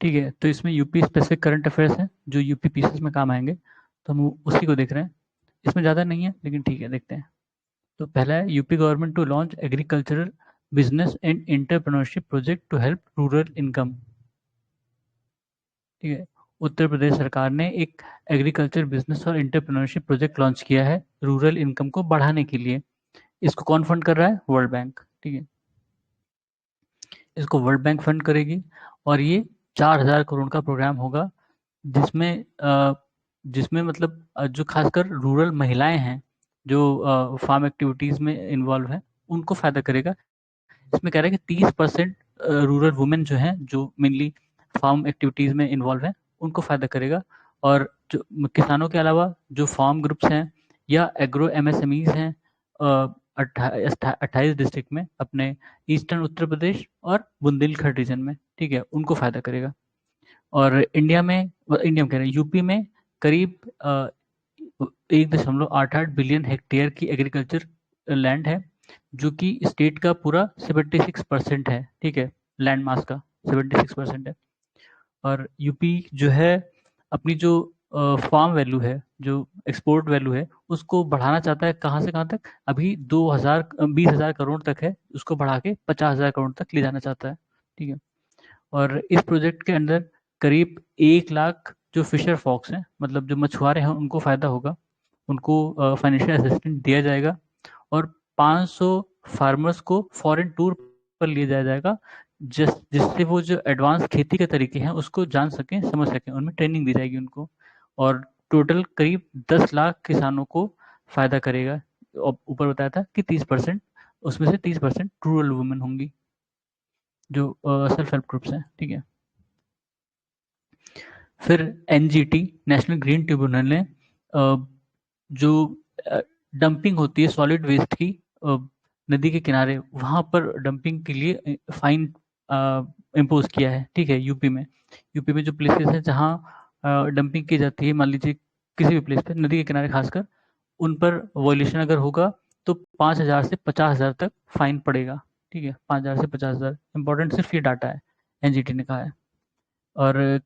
ठीक है, तो इसमें यूपी स्पेसिफिक करंट अफेयर्स हैं जो यूपी पीसीएस में काम आएंगे, तो हम उसी को देख रहे हैं। इसमें ज़्यादा नहीं है लेकिन ठीक है, देखते हैं। तो पहला है UP government to launch agricultural business and entrepreneurship project to help rural income. ठीक है, उत्तर प्रदेश सरकार ने एक एग्रीकल्चर बिजनेस और एंटरप्रेन्योरशिप प्रोजेक्ट लॉन्च किया है रूरल इनकम को बढ़ाने के लिए। इसको कौन फंड कर रहा है? World bank. ठीक है, इसको वर्ल्ड बैंक फंड करेगी और ये 4,000 करोड़ का प्रोग्राम होगा, जिसमें जिसमें मतलब जो खासकर रूरल महिलाएं हैं जो फार्म एक्टिविटीज़ में इन्वॉल्व हैं, उनको फ़ायदा करेगा। इसमें कह रहा है कि 30% रूरल वुमेन जो हैं, जो मेनली फार्म एक्टिविटीज़ में इन्वॉल्व हैं, उनको फ़ायदा करेगा। और जो किसानों के अलावा जो फार्म ग्रुप्स हैं या एग्रो एमएसएमईज़ हैं, 28 डिस्ट्रिक्ट में अपने ईस्टर्न उत्तर प्रदेश और बुंदेलखंड रीजन में, ठीक है, उनको फ़ायदा करेगा। और इंडिया में कह रहे हैं, यूपी में करीब 1.88 बिलियन हेक्टेयर की एग्रीकल्चर लैंड है, जो कि स्टेट का पूरा 76% है। ठीक है, लैंड मास का 76% है। और यूपी जो है अपनी जो फार्म वैल्यू है, जो एक्सपोर्ट वैल्यू है, उसको बढ़ाना चाहता है। कहाँ से कहाँ तक? अभी 20,000 करोड़ तक है, उसको बढ़ा के 50,000 करोड़ तक ले जाना चाहता है। ठीक है, और इस प्रोजेक्ट के अंदर करीब 1 लाख जो फिशर फॉक्स हैं, मतलब जो मछुआरे हैं, उनको फ़ायदा होगा। उनको फाइनेंशियल असिस्टेंस दिया जाएगा और 500 फार्मर्स को फॉरेन टूर पर ले जाया जाएगा, जिससे वो जो एडवांस खेती के तरीके हैं उसको जान सकें, समझ सकें, उनमें ट्रेनिंग दी जाएगी उनको। और टोटल करीब 10 लाख किसानों को फ़ायदा करेगा। ऊपर बताया था कि 30%, उसमें से 30% रूरल वुमेन होंगी जो सेल्फ हेल्प ग्रुप्स हैं। ठीक है, फिर एनजीटी नेशनल ग्रीन ट्रिब्यूनल ने जो डंपिंग होती है सॉलिड वेस्ट की नदी के किनारे, वहाँ पर डंपिंग के लिए फाइन इम्पोज किया है। ठीक है, यूपी में जो प्लेसेस हैं जहाँ डंपिंग की जाती है, मान लीजिए किसी भी प्लेस पे नदी के किनारे खासकर, उन पर वॉयलेशन अगर होगा तो 5,000 से 50,000 तक फाइन पड़ेगा। ठीक है, 5,000 से 50,000। इंपॉर्टेंट सिर्फ ये डाटा है, एनजीटी ने कहा है। और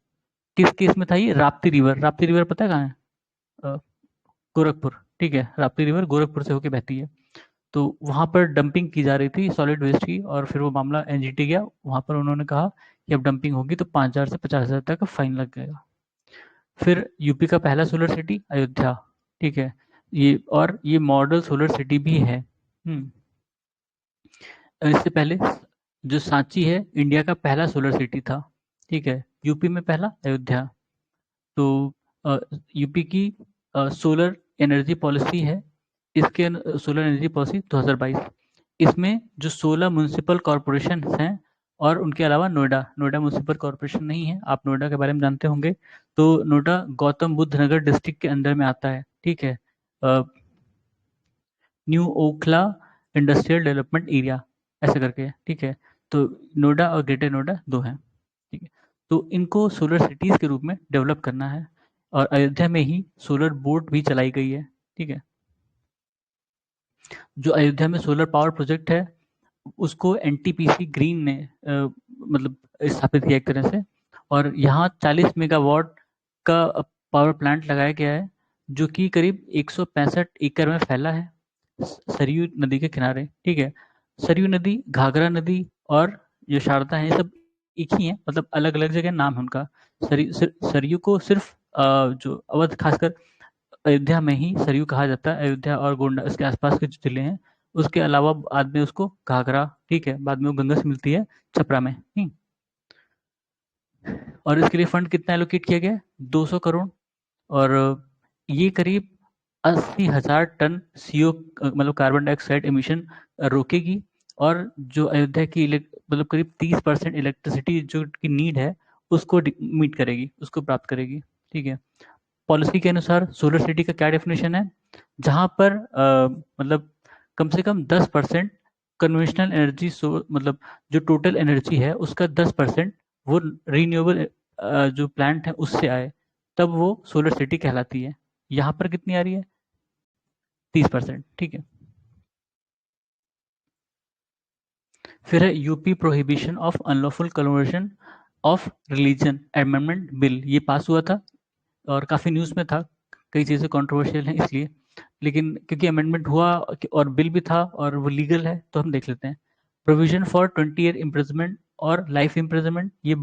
किस केस में था ये? राप्ती रिवर। राप्ती रिवर पता है कहाँ है? अ, गोरखपुर। ठीक है, राप्ती रिवर गोरखपुर से होके बहती है। तो वहाँ पर डंपिंग की जा रही थी सॉलिड वेस्ट की, और फिर वो मामला एनजीटी गया। वहाँ पर उन्होंने कहा कि अब डंपिंग होगी तो 5,000 से 50,000 तक का फाइन लग जाएगा। फिर यूपी का पहला सोलर सिटी अयोध्या। ठीक है, ये मॉडल सोलर सिटी भी है। इससे पहले जो सांची है, इंडिया का पहला सोलर सिटी था। ठीक है, यूपी में पहला, अयोध्या। तो यूपी की सोलर एनर्जी पॉलिसी है, सोलर एनर्जी पॉलिसी 2022। इसमें जो 16 म्यूनिसिपल कॉरपोरेशन हैं, और उनके अलावा नोएडा नोएडा म्यूनिसिपल कॉरपोरेशन नहीं है, आप नोएडा के बारे में जानते होंगे। तो नोएडा गौतम बुद्ध नगर डिस्ट्रिक्ट के अंदर में आता है। ठीक है, new Okhla industrial development area ऐसे करके है। ठीक है, तो नोएडा और ग्रेटर नोएडा दो हैं। ठीक है, तो इनको सोलर सिटीज़ के रूप में डेवलप करना है, और अयोध्या में ही सोलर बोट भी चलाई गई है। ठीक है, जो अयोध्या में सोलर पावर प्रोजेक्ट है, उसको एनटीपीसी ग्रीन ने मतलब स्थापित किया एक तरह से। और यहाँ 40 मेगावाट का पावर प्लांट लगाया गया है, जो कि करीब 165 एकड़ में फैला है, सरयू नदी के किनारे। ठीक है, सरयू नदी, घाघरा नदी और जो शारदा है, ये सब एक ही है, मतलब अलग अलग जगह नाम है उनका। सरयू को सिर्फ जो अवध, खासकर अयोध्या में ही सरयू कहा जाता है। अयोध्या और गोंडा, इसके आसपास के जो जिले हैं, उसके अलावा बाद में उसको घाघरा, ठीक है, बाद में वो गंगा से मिलती है छपरा में। और इसके लिए फंड कितना एलोकेट किया गया है? 200 करोड़। और ये करीब 80,000 टन सीओ मतलब कार्बन डाइऑक्साइड एमिशन रोकेगी। और जो अयोध्या की मतलब करीब 30% इलेक्ट्रिसिटी जो की नीड है, उसको मीट करेगी, उसको प्राप्त करेगी। ठीक है, पॉलिसी के अनुसार सोलर सिटी का क्या डेफिनेशन है? जहाँ पर मतलब कम से कम 10% कन्वेंशनल एनर्जी, मतलब जो टोटल एनर्जी है उसका 10% वो रीन्यूएबल जो प्लांट है उससे आए, तब वो सोलर सिटी कहलाती है। यहाँ पर कितनी आ रही है? 30%। ठीक है, फिर है UP prohibition of unlawful conversion of religion amendment bill ये पास हुआ था और काफ़ी न्यूज़ में था, कई चीज़ें कंट्रोवर्शियल हैं इसलिए, लेकिन क्योंकि अमेंडमेंट हुआ और बिल भी था और वो लीगल है तो हम देख लेते हैं। प्रोविजन फॉर 20 ईयर इम्प्रिजनमेंट और लाइफ इम्प्रिजनमेंट ये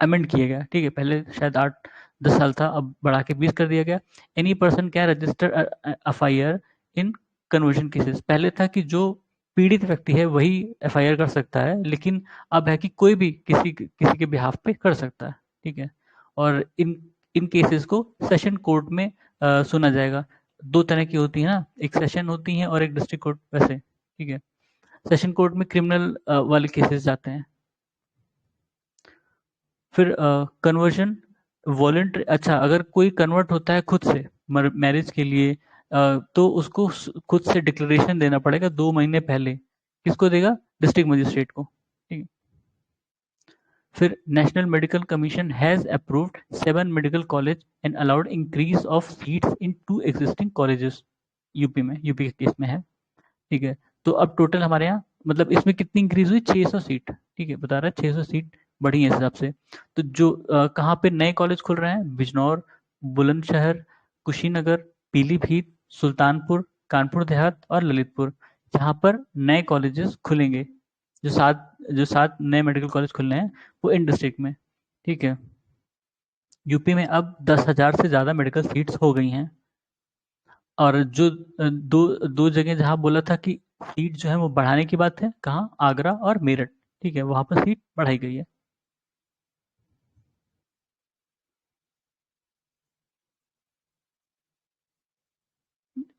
अमेंड किया गया, ठीक है। पहले शायद 8-10 साल था, अब बढ़ा के 20 कर दिया गया। Any person can register FIR in conversion cases. पहले था कि जो पीड़ित व्यक्ति है वही एफआईआर कर सकता है, लेकिन अब है कि कोई भी किसी किसी के बिहाफ पे कर सकता है, ठीक है। और इन इन केसेस को सेशन कोर्ट में सुना जाएगा। दो तरह की होती है ना, एक सेशन होती है और एक डिस्ट्रिक्ट कोर्ट, वैसे, ठीक है। सेशन कोर्ट में क्रिमिनल वाले केसेस जाते हैं। फिर कन्वर्जन वॉलंटरी, अच्छा अगर कोई कन्वर्ट होता है खुद से मैरिज के लिए, तो उसको खुद से डिक्लेरेशन देना पड़ेगा 2 महीने पहले। किसको देगा? डिस्ट्रिक्ट मजिस्ट्रेट को, ठीक है। फिर national medical commission has approved 7 medical college and allowed increase of seats in 2 existing colleges. UP में, यूपी के केस में है, ठीक है। तो अब टोटल हमारे यहाँ मतलब इसमें कितनी इंक्रीज हुई? 600 सीट, ठीक है, बता रहा है 600 सीट बढ़ी है इस हिसाब से। तो जो कहाँ पे नए कॉलेज खुल रहे हैं? बिजनौर, बुलंदशहर, कुशीनगर, पीलीभीत, सुल्तानपुर, कानपुर देहात और ललितपुर, जहाँ पर नए कॉलेजेस खुलेंगे। जो सात नए मेडिकल कॉलेज खुल रहे हैं वो इन डिस्ट्रिक्ट में, ठीक है। यूपी में अब 10,000 से ज़्यादा मेडिकल सीट्स हो गई हैं। और जो दो दो जगह जहाँ बोला था कि सीट जो है वो बढ़ाने की बात है, कहाँ? आगरा और मेरठ, ठीक है, वहाँ पर सीट बढ़ाई गई है।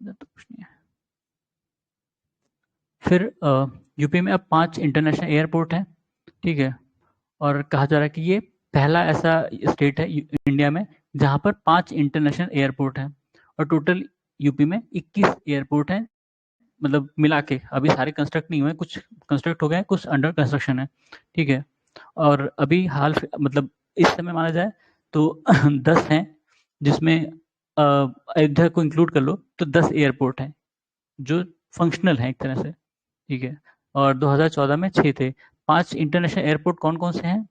इधर तो कुछ नहीं है। फिर यूपी में अब 5 इंटरनेशनल एयरपोर्ट हैं, ठीक है। और कहा जा रहा है कि ये पहला ऐसा स्टेट है इंडिया में जहाँ पर 5 इंटरनेशनल एयरपोर्ट हैं। और टोटल यूपी में 21 एयरपोर्ट हैं, मतलब मिला के। अभी सारे कंस्ट्रक्ट नहीं हुए, कुछ कंस्ट्रक्ट हो गए हैं, कुछ अंडर कंस्ट्रक्शन है, ठीक है। और अभी मतलब इस समय माना जाए तो 10 हैं, जिसमें अयोध्या को इंक्लूड कर लो तो 10 एयरपोर्ट हैं जो फंक्शनल हैं एक तरह से, ठीक है। और 2014 में 6 थे। 5 इंटरनेशनल एयरपोर्ट कौन-कौन से हैं?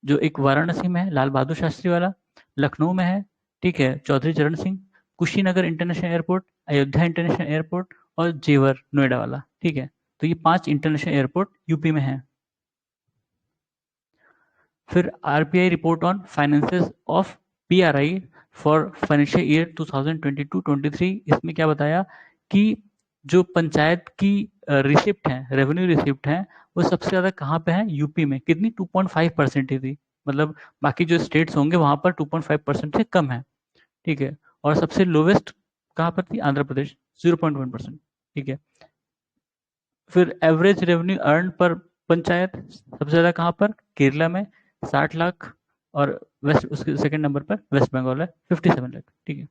जो एक वाराणसी में है, लाल बहादुर शास्त्री वाला, लखनऊ में है, ठीक है, चौधरी चरण Singh, Kushinagar international airport, Ayodhya international airport और जेवर नोएडा वाला, ठीक है। तो ये 5 इंटरनेशनल एयरपोर्ट यूपी में हैं। फिर RBI report on finances of PRI for financial year 2022-23, इसमें क्या बताया कि जो पंचायत की रिसिप्ट हैं, रेवेन्यू रिसिप्ट हैं, वो सबसे ज़्यादा कहाँ पे है? यूपी में। कितनी? 2.5% ही थी। मतलब बाकी जो स्टेट्स होंगे वहाँ पर 2.5% से कम है, ठीक है। और सबसे लोवेस्ट कहाँ पर थी? आंध्र प्रदेश, 0.1%, ठीक है। फिर एवरेज रेवेन्यू अर्न पर पंचायत सबसे ज़्यादा कहाँ पर? केरला में 60 लाख। और वेस्ट उसके सेकंड नंबर पर वेस्ट बंगाल है 57 लाख, ठीक है।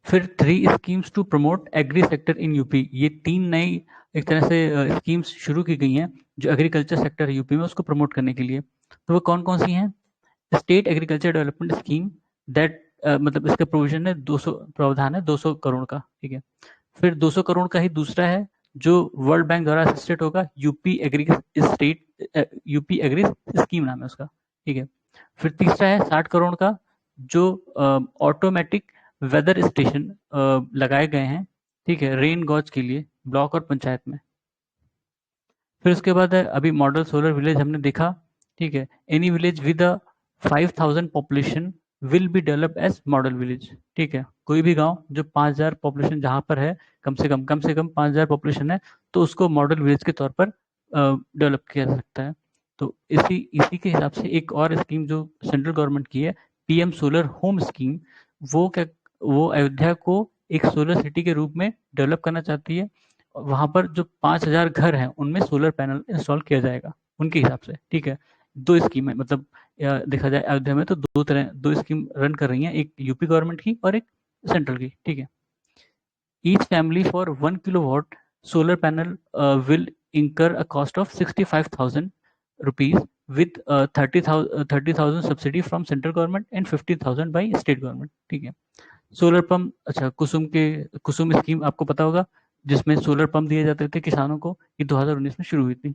फिर 3 schemes to promote agri sector in UP, ये 3 नई एक तरह से स्कीम्स शुरू की गई हैं जो एग्रीकल्चर सेक्टर है यूपी में उसको प्रमोट करने के लिए। तो वो कौन कौन सी हैं? State agriculture development scheme that मतलब इसका प्रोविजन है 200, प्रावधान है 200 करोड़ का, ठीक है। फिर 200 करोड़ का ही दूसरा है जो वर्ल्ड बैंक द्वारा असिस्टेड होगा, यूपी एग्री स्कीम नाम है उसका, ठीक है। फिर तीसरा है 60 करोड़ का जो ऑटोमेटिक वेदर स्टेशन लगाए गए हैं, ठीक है, रेन गॉज के लिए ब्लॉक और पंचायत में। फिर उसके बाद है अभी मॉडल सोलर विलेज हमने देखा, ठीक है। Any village with a 5,000 population will be develop as model village, ठीक है। कोई भी गांव जो 5,000 पॉपुलेशन जहां पर है, कम से कम 5,000 पॉपुलेशन है, तो उसको मॉडल विलेज के तौर पर डेवलप किया जा सकता है। तो इसी इसी के हिसाब से एक और स्कीम जो सेंट्रल गवर्नमेंट की है, पीएम सोलर होम स्कीम, वो क्या, वो अयोध्या को एक सोलर सिटी के रूप में डेवलप करना चाहती है। वहाँ पर जो 5,000 घर हैं उनमें सोलर पैनल इंस्टॉल किया जाएगा उनके हिसाब से, ठीक है। 2 स्कीम है, मतलब देखा जाए अयोध्या में तो 2 स्कीम रन कर रही हैं, एक यूपी गवर्नमेंट की और एक सेंट्रल की, ठीक है। Each family for 1 kilowatt solar panel will incur a cost of 65,000 rupees with 30,000 subsidy from central government and 50,000 by state government, ठीक है। सोलर पंप, अच्छा कुसुम स्कीम आपको पता होगा, जिसमें सोलर पंप दिए जाते थे किसानों को, ये 2019 में शुरू हुई थी।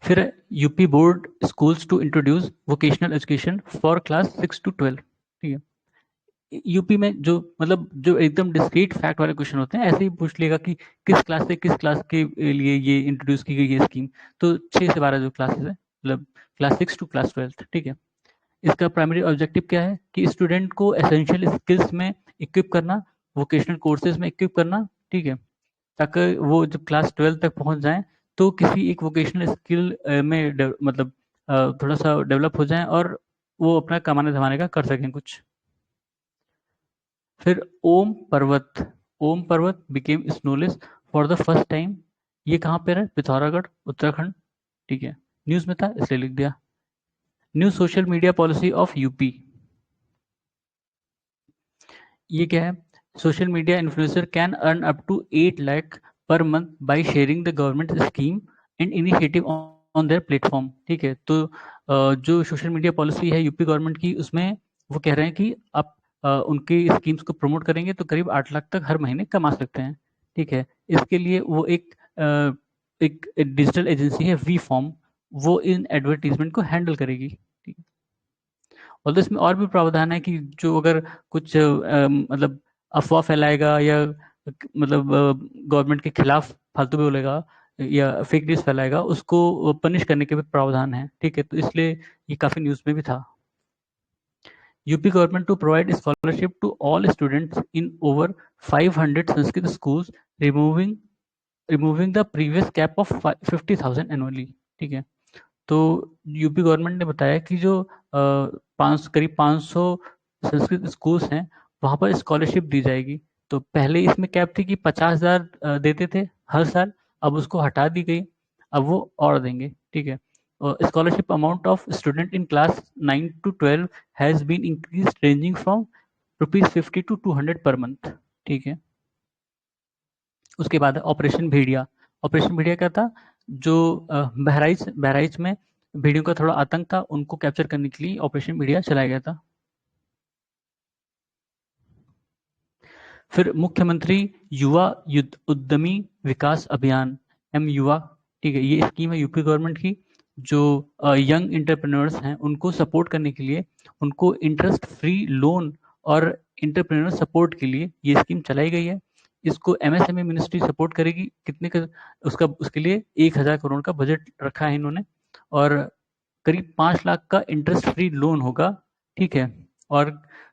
फिर UP board schools to introduce vocational education for class 6 to 12, ठीक है। यूपी में जो मतलब जो एकदम डिस्क्रीट फैक्ट वाले क्वेश्चन होते हैं, ऐसे ही पूछ लेगा कि किस क्लास से किस क्लास के लिए ये इंट्रोड्यूस की गई है स्कीम। तो 6 से 12 जो क्लासेस है, मतलब क्लास 6 to क्लास 12, ठीक है। इसका प्राइमरी ऑब्जेक्टिव क्या है कि स्टूडेंट को एसेंशियल स्किल्स में इक्विप करना, वोकेशनल कोर्सेज में इक्विप करना, ठीक है, ताकि वो जब क्लास 12 तक पहुंच जाएं तो किसी एक वोकेशनल स्किल में मतलब थोड़ा सा डेवलप हो जाएं और वो अपना कमाने धमाने का कर सकें कुछ। फिर Om Parvat became snowless for the first time. ये कहाँ पे है? पिथौरागढ़, उत्तराखंड, ठीक है। न्यूज में था इसलिए लिख दिया। New social media policy of UP, ये क्या है? Social media influencer can earn up to 8 lakh per month by sharing the government scheme and initiative on their platform, ठीक है। तो जो सोशल मीडिया पॉलिसी है यूपी गवर्नमेंट की, उसमें वो कह रहे हैं कि आप उनकी स्कीम्स को प्रमोट करेंगे तो करीब 8 लाख तक हर महीने कमा सकते हैं, ठीक है। इसके लिए वो एक डिजिटल एजेंसी है वी फॉर्म, वो इन एडवर्टीजमेंट को हैंडल करेगी, ठीक है। और तो इसमें और भी प्रावधान है कि जो अगर कुछ मतलब अफवाह फैलाएगा या मतलब गवर्नमेंट के खिलाफ फालतू में बोलेगा या फेक न्यूज़ फैलाएगा, उसको पनिश करने के भी प्रावधान है, ठीक है। तो इसलिए ये काफ़ी न्यूज़ में भी था। UP government to provide scholarship to all students in over 500 Sanskrit schools, removing removing the previous cap of 50,000 annually, ठीक है। तो यूपी गवर्नमेंट ने बताया कि जो करीब 500 संस्कृत स्कूल्स हैं, वहाँ पर स्कॉलरशिप दी जाएगी। तो पहले इसमें कैप थी कि 50,000 देते थे हर साल, अब उसको हटा दी गई, अब वो और देंगे, ठीक है। Scholarship amount of student in class 9 to 12 has been increase ranging from ₹50 to 200 per month, ठीक है। उसके बाद ऑपरेशन भेड़िया। ऑपरेशन भेड़िया क्या था? जो बहराइच बहराइच में भेड़ियों का थोड़ा आतंक था, उनको कैप्चर करने के लिए ऑपरेशन भेड़िया चलाया गया था। फिर मुख्यमंत्री युवा उद्यमी विकास अभियान, एम युवा, ठीक है। ये स्कीम है यूपी गवर्नमेंट की, जो यंग एंटरप्रेन्योर्स हैं उनको सपोर्ट करने के लिए, उनको इंटरेस्ट फ्री लोन और एंटरप्रेन्योर सपोर्ट के लिए ये स्कीम चलाई गई है। इसको एमएसएमई मिनिस्ट्री सपोर्ट करेगी। कितने का उसके लिए 1,000 करोड़ का बजट रखा है इन्होंने, और करीब 5 लाख का इंटरेस्ट फ्री लोन होगा, ठीक है। और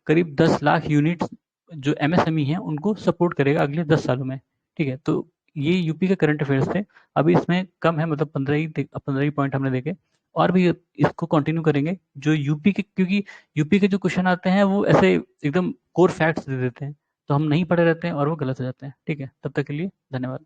करीब 10 लाख यूनिट्स जो एमएसएमई हैं उनको सपोर्ट करेगा अगले 10 सालों में, ठीक है। तो ये यूपी के करंट अफेयर्स थे। अभी इसमें कम है, मतलब 15 ही पॉइंट हमने देखे, और भी इसको कंटिन्यू करेंगे जो यूपी के, क्योंकि यूपी के जो क्वेश्चन आते हैं वो ऐसे एकदम कोर फैक्ट्स दे देते हैं, तो हम नहीं पढ़े रहते हैं और वो गलत हो जाते हैं, ठीक है। तब तक के लिए धन्यवाद।